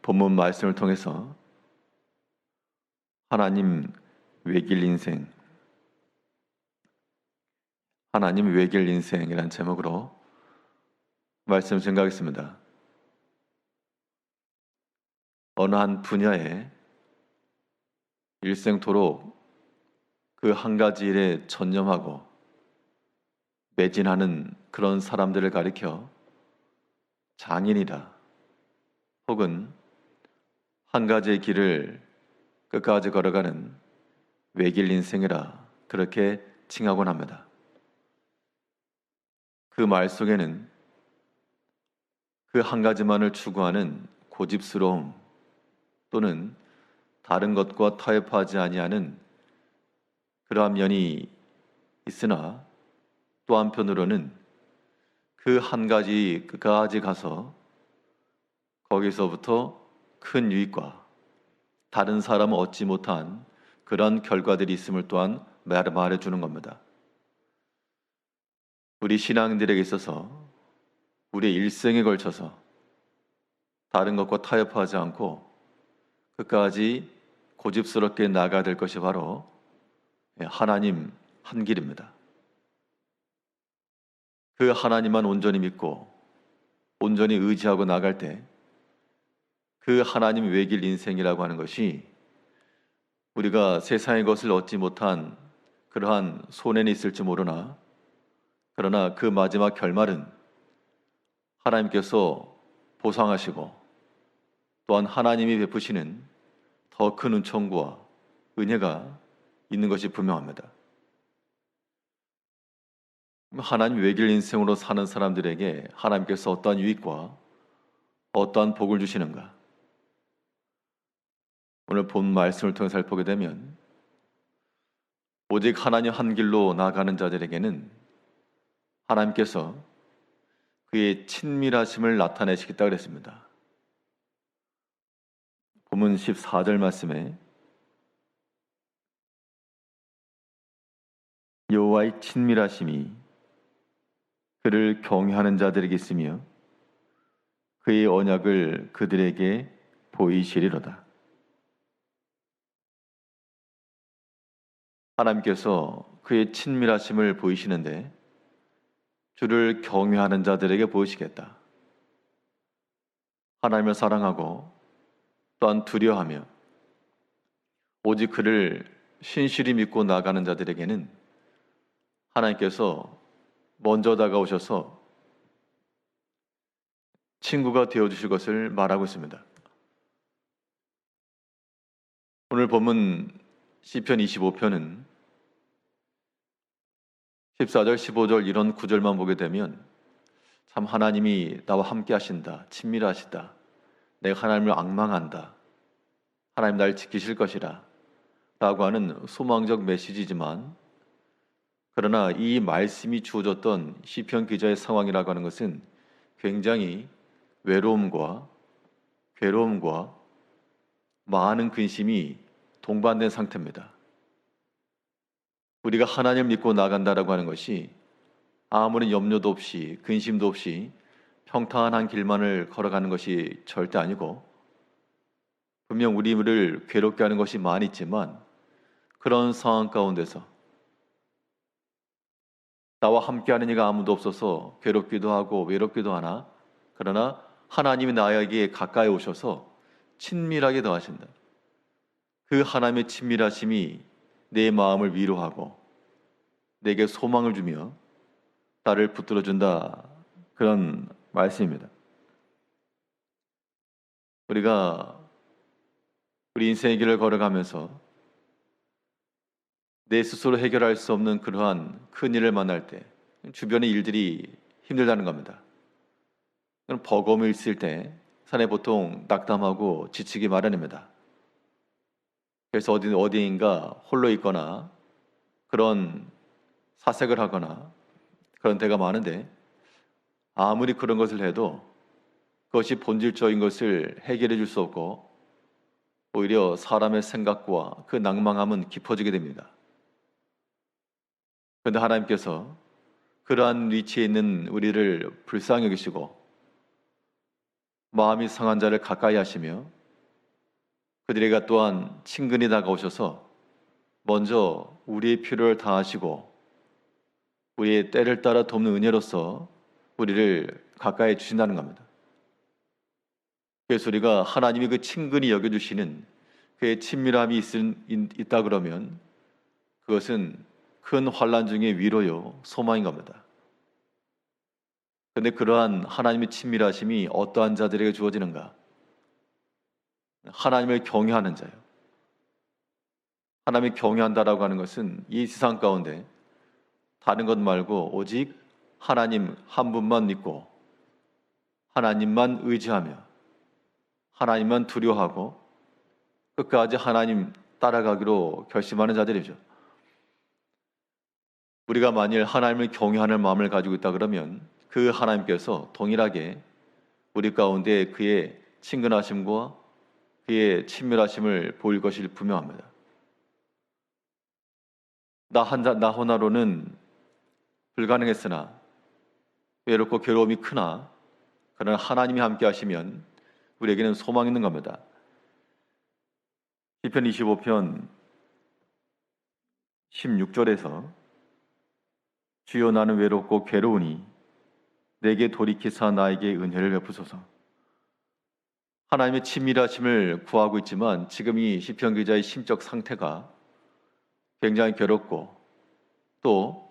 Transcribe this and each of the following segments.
본문 말씀을 통해서 하나님 외길 인생, 하나님 외길 인생이라는 제목으로 말씀 증가하겠습니다. 어느 한 분야에 일생토록 그 한 가지 일에 전념하고 매진하는 그런 사람들을 가리켜 장인이라 혹은 한 가지의 길을 끝까지 걸어가는 외길 인생이라 그렇게 칭하곤 합니다. 그 말 속에는 그 한 가지만을 추구하는 고집스러움 또는 다른 것과 타협하지 아니하는 그러한 면이 있으나 또 한편으로는 그 한 가지 끝까지 가서 거기서부터 큰 유익과 다른 사람은 얻지 못한 그런 결과들이 있음을 또한 말해주는 겁니다. 우리 신앙인들에게 있어서 우리의 일생에 걸쳐서 다른 것과 타협하지 않고 끝까지 고집스럽게 나아가야 될 것이 바로 하나님 한 길입니다. 그 하나님만 온전히 믿고 온전히 의지하고 나갈 때 그 하나님 외길 인생이라고 하는 것이 우리가 세상의 것을 얻지 못한 그러한 손해는 있을지 모르나 그러나 그 마지막 결말은 하나님께서 보상하시고 또한 하나님이 베푸시는 더 큰 은총과 은혜가 있는 것이 분명합니다. 하나님 외길 인생으로 사는 사람들에게 하나님께서 어떠한 유익과 어떠한 복을 주시는가? 오늘 본 말씀을 통해 살펴보게 되면 오직 하나님 한 길로 나아가는 자들에게는 하나님께서 그의 친밀하심을 나타내시겠다 그랬습니다. 본문 14절 말씀에 여호와의 친밀하심이 그를 경외하는 자들에게 있으며 그의 언약을 그들에게 보이시리로다. 하나님께서 그의 친밀하심을 보이시는데 주를 경외하는 자들에게 보이시겠다. 하나님을 사랑하고 또한 두려워하며 오직 그를 신실히 믿고 나가는 자들에게는 하나님께서 먼저 다가오셔서 친구가 되어주실 것을 말하고 있습니다. 오늘 본문 시편 25편은 14절, 15절 이런 구절만 보게 되면 참 하나님이 나와 함께 하신다, 친밀하시다, 내가 하나님을 앙망한다, 하나님 날 지키실 것이라 라고 하는 소망적 메시지지만 그러나 이 말씀이 주어졌던 시편 기자의 상황이라고 하는 것은 굉장히 외로움과 괴로움과 많은 근심이 동반된 상태입니다. 우리가 하나님을 믿고 나간다라고 하는 것이 아무런 염려도 없이 근심도 없이 평탄한 길만을 걸어가는 것이 절대 아니고 분명 우리를 괴롭게 하는 것이 많이 있지만 그런 상황 가운데서 나와 함께하는 이가 아무도 없어서 괴롭기도 하고 외롭기도 하나 그러나 하나님이 나에게 가까이 오셔서 친밀하게 더하신다. 그 하나님의 친밀하심이 내 마음을 위로하고 내게 소망을 주며 나를 붙들어준다. 그런 말씀입니다. 우리가 우리 인생의 길을 걸어가면서 내 스스로 해결할 수 없는 그러한 큰 일을 만날 때 주변의 일들이 힘들다는 겁니다. 버거움이 있을 때 사람이 보통 낙담하고 지치기 마련입니다. 그래서 어디인가 홀로 있거나 그런 사색을 하거나 그런 때가 많은데 아무리 그런 것을 해도 그것이 본질적인 것을 해결해 줄 수 없고 오히려 사람의 생각과 그 낭망함은 깊어지게 됩니다. 그런데 하나님께서 그러한 위치에 있는 우리를 불쌍히 여기시고 마음이 상한 자를 가까이 하시며 그들에게 또한 친근히 다가오셔서 먼저 우리의 필요를 다하시고 우리의 때를 따라 돕는 은혜로서 우리를 가까이 주신다는 겁니다. 그래서 우리가 하나님이 그 친근히 여겨주시는 그의 친밀함이 있다 그러면 그것은 큰 환난 중의 위로요, 소망인 겁니다. 그런데 그러한 하나님의 친밀하심이 어떠한 자들에게 주어지는가? 하나님을 경외하는 자요. 하나님을 경외한다라고 하는 것은 이 세상 가운데 다른 것 말고 오직 하나님 한 분만 믿고 하나님만 의지하며 하나님만 두려워하고 끝까지 하나님 따라가기로 결심하는 자들이죠. 우리가 만일 하나님을 경외하는 마음을 가지고 있다 그러면 그 하나님께서 동일하게 우리 가운데 그의 친근하심과 그의 친밀하심을 보일 것이 분명합니다. 나 하나로는 불가능했으나 외롭고 괴로움이 크나 그러나 하나님이 함께 하시면 우리에게는 소망이 있는 겁니다. 시편 25편 16절에서 주여 나는 외롭고 괴로우니 내게 돌이키사 나에게 은혜를 베푸소서. 하나님의 친밀하심을 구하고 있지만 지금 이 시편 기자의 심적 상태가 굉장히 괴롭고 또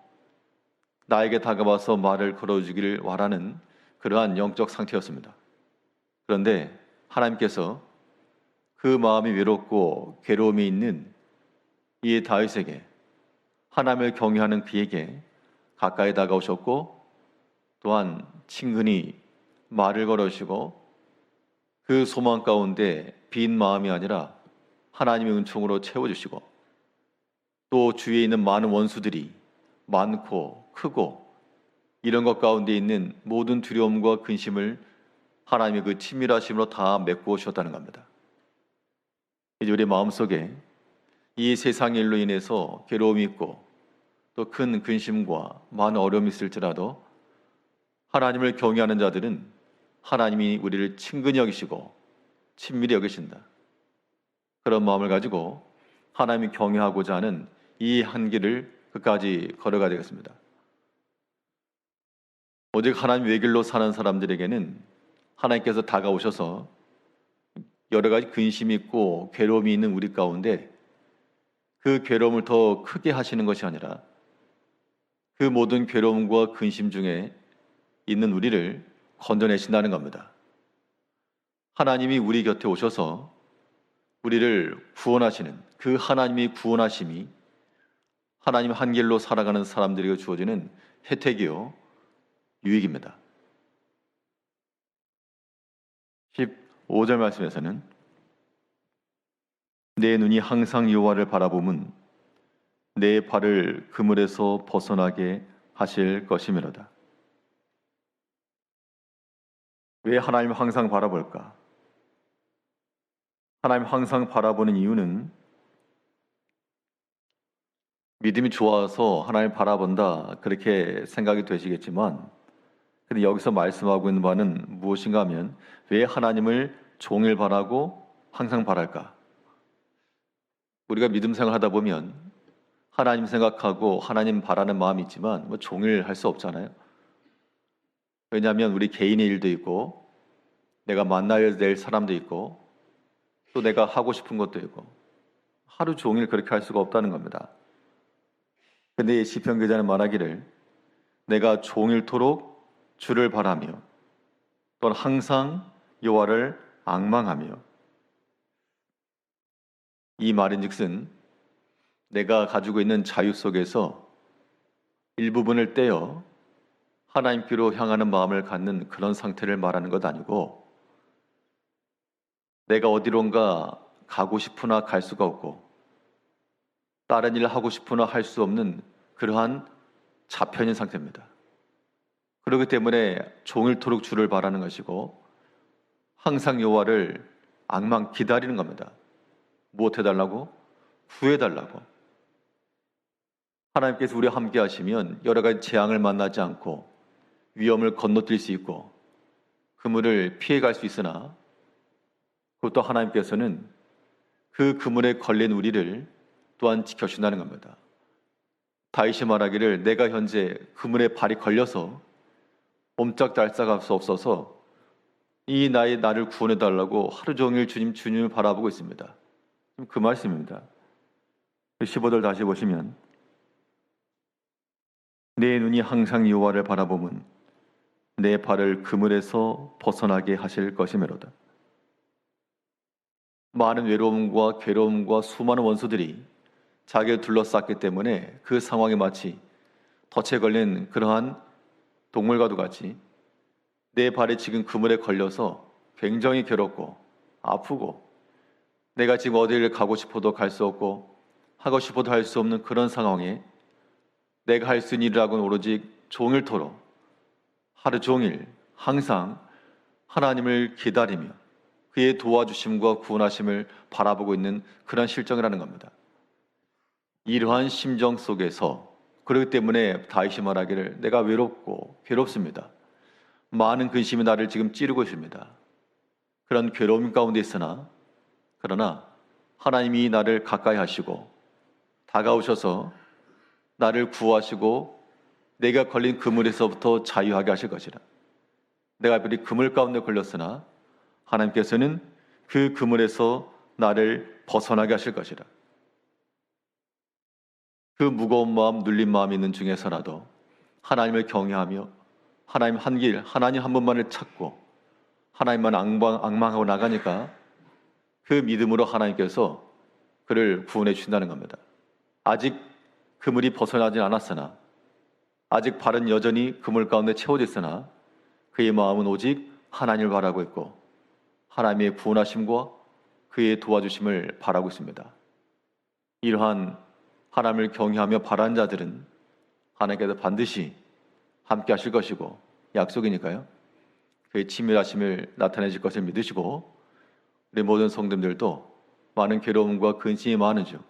나에게 다가와서 말을 걸어주기를 바라는 그러한 영적 상태였습니다. 그런데 하나님께서 그 마음이 외롭고 괴로움이 있는 이 다윗에게 하나님을 경외하는 그에게 가까이 다가오셨고 또한 친근히 말을 걸어주시고 그 소망 가운데 빈 마음이 아니라 하나님의 은총으로 채워주시고 또 주위에 있는 많은 원수들이 많고 크고 이런 것 가운데 있는 모든 두려움과 근심을 하나님의 그 친밀하심으로 다 메꾸어 주셨다는 겁니다. 이제 우리 마음속에 이 세상 일로 인해서 괴로움이 있고 또 큰 근심과 많은 어려움이 있을지라도 하나님을 경외하는 자들은 하나님이 우리를 친근히 여기시고 친밀히 여기신다. 그런 마음을 가지고 하나님이 경외하고자 하는 이 한길을 끝까지 걸어가야 되겠습니다. 오직 하나님 외길로 사는 사람들에게는 하나님께서 다가오셔서 여러 가지 근심이 있고 괴로움이 있는 우리 가운데 그 괴로움을 더 크게 하시는 것이 아니라 그 모든 괴로움과 근심 중에 있는 우리를 건져내신다는 겁니다. 하나님이 우리 곁에 오셔서 우리를 구원하시는 그 하나님의 구원하심이 하나님 한 길로 살아가는 사람들에게 주어지는 혜택이요 유익입니다. 15절 말씀에서는 내 눈이 항상 여호와를 바라봄은 내 발을 그물에서 벗어나게 하실 것이미로다. 왜 하나님을 항상 바라볼까? 하나님 항상 바라보는 이유는 믿음이 좋아서 하나님 바라본다 그렇게 생각이 되시겠지만 근데 여기서 말씀하고 있는 바는 무엇인가 하면 왜 하나님을 종일 바라고 항상 바랄까? 우리가 믿음 생활하다 보면 하나님 생각하고 하나님 바라는 마음이 있지만 뭐 종일 할 수 없잖아요. 왜냐하면 우리 개인의 일도 있고 내가 만나야 될 사람도 있고 또 내가 하고 싶은 것도 있고 하루 종일 그렇게 할 수가 없다는 겁니다. 근데 이 시편 기자는 말하기를 내가 종일토록 주를 바라며 또는 항상 여호와를 앙망하며 이 말인즉슨 내가 가지고 있는 자유 속에서 일부분을 떼어 하나님께로 향하는 마음을 갖는 그런 상태를 말하는 것 아니고 내가 어디론가 가고 싶으나 갈 수가 없고 다른 일을 하고 싶으나 할 수 없는 그러한 잡혀있는 상태입니다. 그렇기 때문에 종일토록 주를 바라는 것이고 항상 여호와를 앙망 기다리는 겁니다. 무엇 해달라고? 구해달라고. 하나님께서 우리와 함께 하시면 여러 가지 재앙을 만나지 않고 위험을 건너뛸 수 있고 그물을 피해갈 수 있으나 그것도 하나님께서는 그 그물에 걸린 우리를 또한 지켜주신다는 겁니다. 다윗이 말하기를 내가 현재 그물에 발이 걸려서 옴짝달싹할 수 없어서 이 나를 구원해달라고 하루 종일 주님을 바라보고 있습니다. 그 말씀입니다. 15절 다시 보시면 내 눈이 항상 여호와를 바라보면 내 발을 그물에서 벗어나게 하실 것이므로다. 많은 외로움과 괴로움과 수많은 원수들이 자기를 둘러쌌기 때문에 그 상황에 마치 덫에 걸린 그러한 동물과도 같이 내 발이 지금 그물에 걸려서 굉장히 괴롭고 아프고 내가 지금 어디를 가고 싶어도 갈 수 없고 하고 싶어도 할 수 없는 그런 상황에 내가 할 수 있는 일이라고는 오로지 종일토록 하루 종일 항상 하나님을 기다리며 그의 도와주심과 구원하심을 바라보고 있는 그런 실정이라는 겁니다. 이러한 심정 속에서 그렇기 때문에 다윗이 말하기를 내가 외롭고 괴롭습니다. 많은 근심이 나를 지금 찌르고 있습니다. 그런 괴로움 가운데 있으나 그러나 하나님이 나를 가까이 하시고 다가오셔서 나를 구하시고 내가 걸린 그물에서부터 자유하게 하실 것이라. 내가 이 그물 가운데 걸렸으나 하나님께서는 그 그물에서 나를 벗어나게 하실 것이라. 그 무거운 마음, 눌린 마음이 있는 중에서라도 하나님을 경외하며 하나님 한 길, 하나님 한 분만을 찾고 하나님만 앙망하고 나가니까 그 믿음으로 하나님께서 그를 구원해 주신다는 겁니다. 아직 그물이 벗어나지 않았으나 아직 발은 여전히 그물 가운데 채워져 있으나 그의 마음은 오직 하나님을 바라고 있고 하나님의 구원하심과 그의 도와주심을 바라고 있습니다. 이러한 하나님을 경외하며 바라는 자들은 하나님께서 반드시 함께 하실 것이고 약속이니까요. 그의 친밀하심을 나타내실 것을 믿으시고 우리 모든 성도들도 많은 괴로움과 근심이 많은 중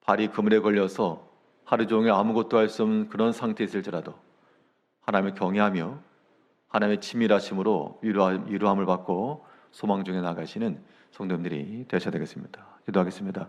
발이 그물에 걸려서 하루 종일 아무것도 할 수 없는 그런 상태에 있을지라도 하나님을 경외하며 하나님의 친밀하심으로 위로함을 받고 소망 중에 나가시는 성도님들이 되셔야 되겠습니다. 기도하겠습니다.